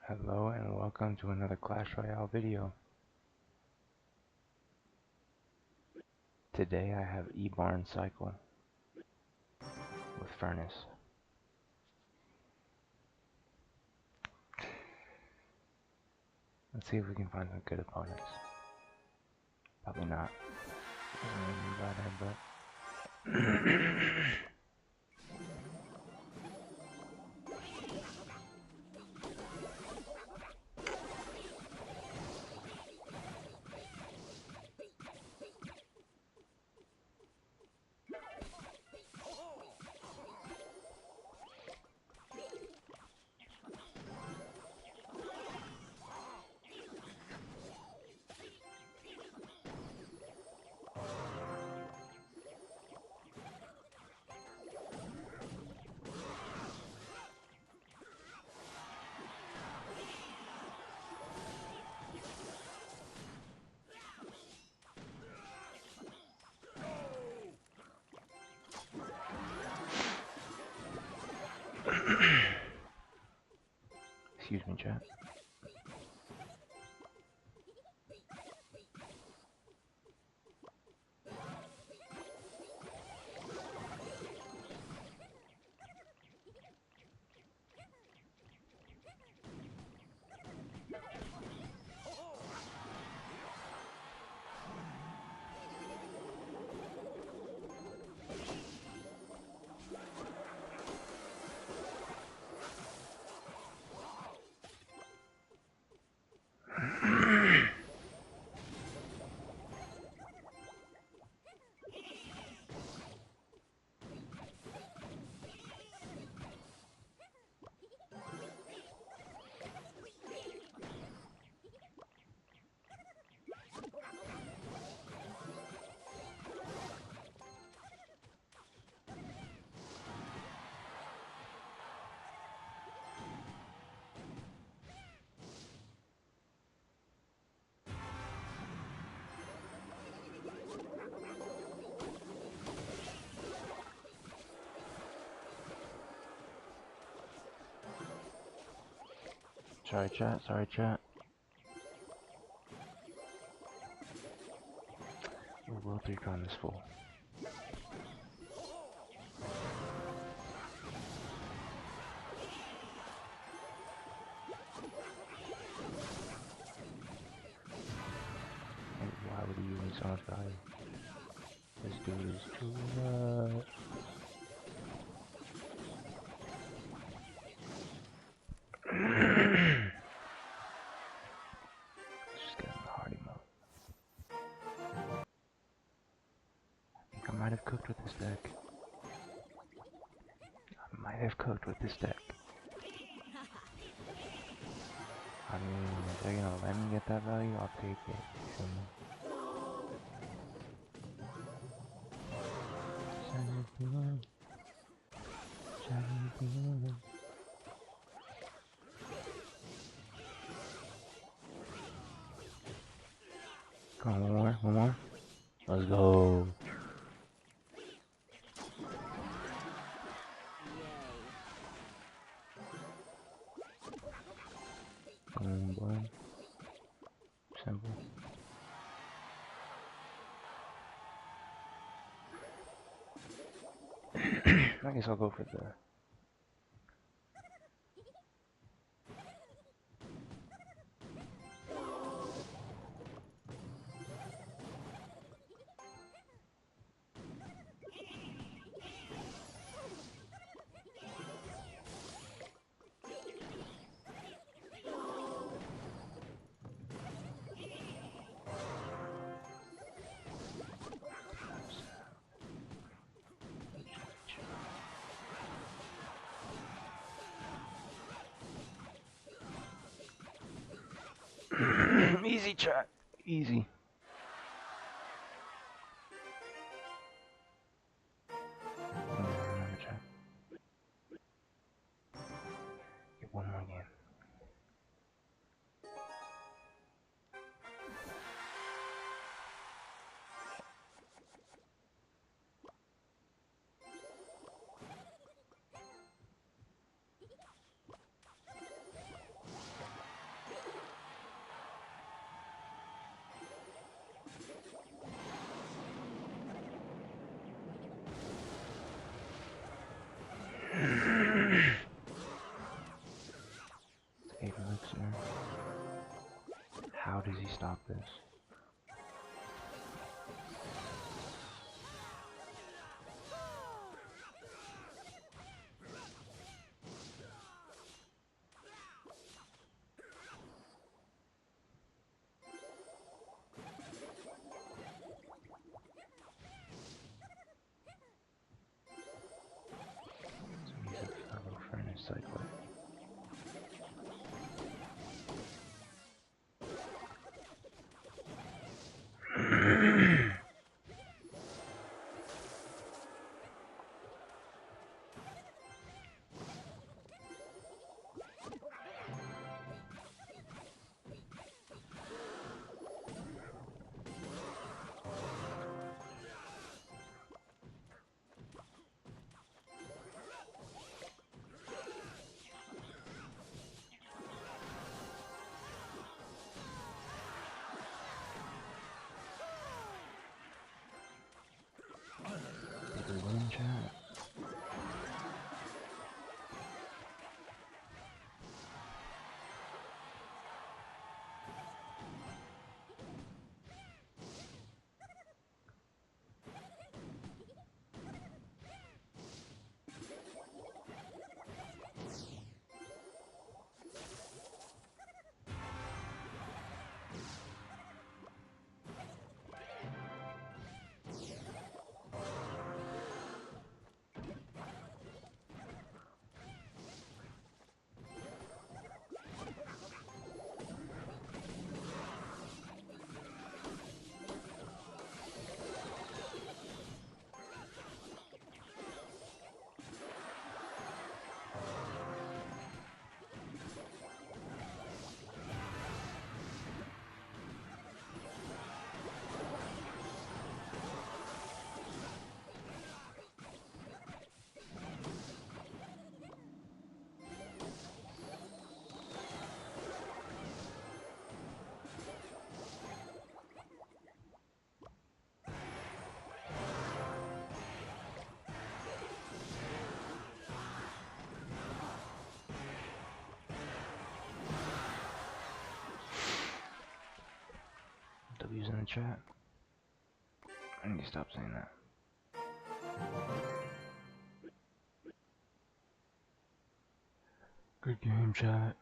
Hello and welcome to another Clash Royale video. Today I have E-Barn Cycle with Furnace. Let's see if we can find some good opponents. Probably not. Doesn't really matter, but excuse me, chat. Sorry, chat. Sorry, chat. We'll take on this fool. Why would he use so much value? This dude is too much. Just get in the hardy mode. I think I might have cooked with this deck. I mean, if they're gonna let me get that value, I'll take it. Come on, one more. Let's go. Boom, boom. Simple. I guess I'll go for the... Easy, chat. Easy. Remember, chat. Get one more game. 8 elixir. How does he stop this? So he's a fellow furnace cycler. Did we win, chat? W's in the chat. I need to stop saying that. Good game, chat.